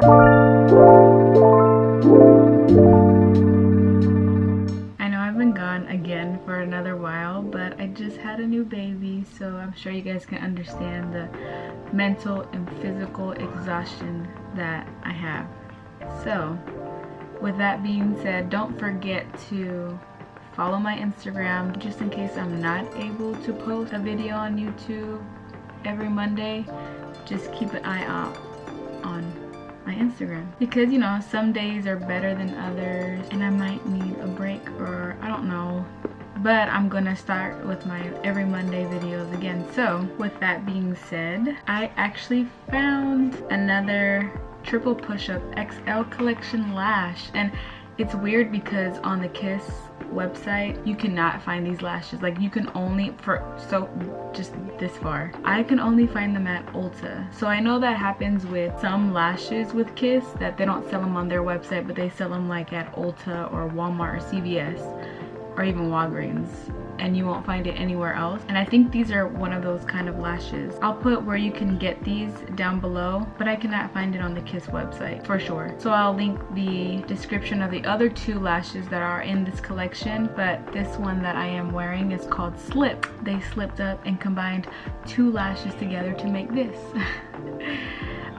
I know I've been gone again for another while, but I just had a new baby, so I'm sure you guys can understand the mental and physical exhaustion that I have. So with that being said, don't forget to follow my Instagram just in case I'm not able to post a video on YouTube every Monday. Just keep an eye out on my Instagram, because you know, some days are better than others and I might need a break, or I don't know, but I'm gonna start with my every Monday videos again. So with that being said, I actually found another triple push-up XL collection lash, and it's weird because on the Kiss website you cannot find these lashes. Like, you can only, just this far, I can only find them at Ulta. So I know that happens with some lashes with Kiss, that they don't sell them on their website, but they sell them like at Ulta or Walmart or CVS or even Walgreens, and you won't find it anywhere else. And I think these are one of those kind of lashes. I'll put where you can get these down below, but I cannot find it on the Kiss website for sure. So I'll link the description of the other two lashes that are in this collection, but this one that I am wearing is called Slip. They slipped up and combined two lashes together to make this.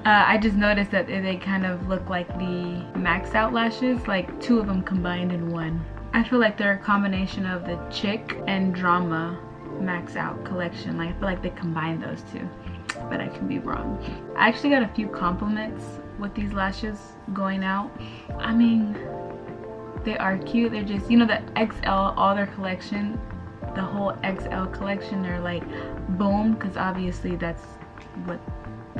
I just noticed that they kind of look like the Max Out lashes, like two of them combined in one. I feel like they're a combination of the Chick and Drama Max Out collection. Like, I feel like they combined those two, but I can be wrong. I actually got a few compliments with these lashes going out. I mean, they are cute. They're just, you know, the XL, all their collection, the whole XL collection, they're like boom, because obviously that's what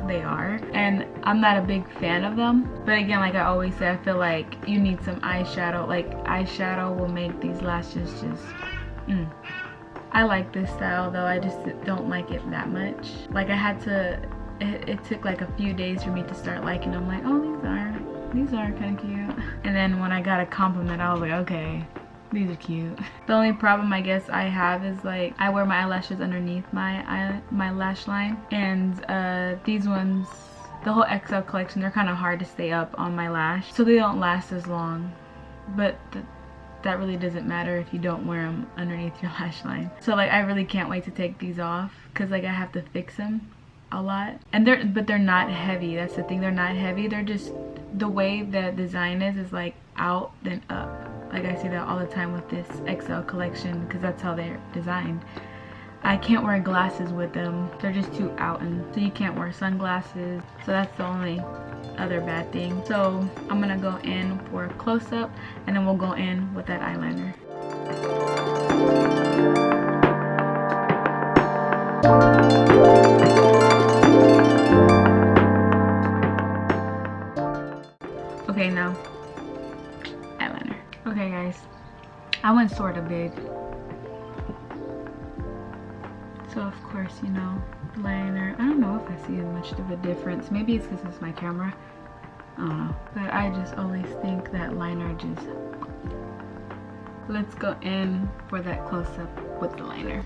they are, and I'm not a big fan of them. But again, like I always say, I feel like you need some eyeshadow. Like, eyeshadow will make these lashes just I like this style though, I just don't like it that much. Like, I had to, it took like a few days for me to start liking them. Like, oh, these are kind of cute. And then when I got a compliment, I was like, okay, these are cute. The only problem I guess I have is, like, I wear my eyelashes underneath my lash line, and these ones, the whole XL collection, they're kind of hard to stay up on my lash, so they don't last as long. But that really doesn't matter if you don't wear them underneath your lash line. So like, I really can't wait to take these off, because like I have to fix them a lot. And they're not heavy. That's the thing, they're not heavy. They're just, the way the design is like out then up. Like, I see that all the time with this XL collection, because that's how they're designed. I can't wear glasses with them. They're just too out, and so you can't wear sunglasses. So that's the only other bad thing. So I'm gonna go in for a close-up, and then we'll go in with that eyeliner. Okay, now eyeliner. Okay guys, I went sort of big, so of course, you know, liner, I don't know if I see much of a difference. Maybe it's because it's my camera, I don't know, but I just always think that liner just, let's go in for that close-up with the liner.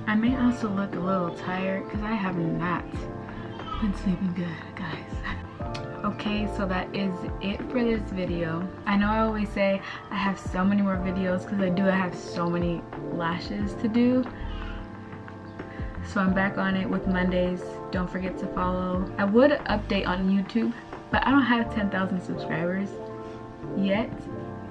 I may also look a little tired because I have not been sleeping good, guys. Okay, so that is it for this video. I know I always say I have so many more videos, because I have so many lashes to do. So I'm back on it with Mondays. Don't forget to follow. I would update on YouTube, but I don't have 10,000 subscribers yet,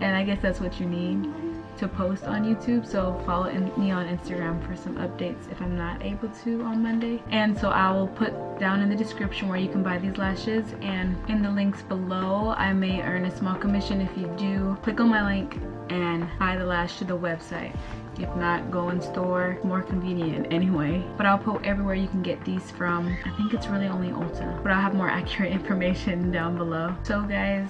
and I guess that's what you need to post on YouTube. So follow me on Instagram for some updates if I'm not able to on Monday. And so I will put down in the description where you can buy these lashes, and in the links below I may earn a small commission if you do click on my link and buy the lash to the website. If not, go in store, more convenient anyway. But I'll put everywhere you can get these from. I think it's really only Ulta, but I'll have more accurate information down below. So guys,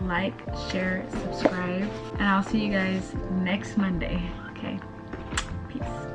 like, share, subscribe, and I'll see you guys next Monday. Okay, peace.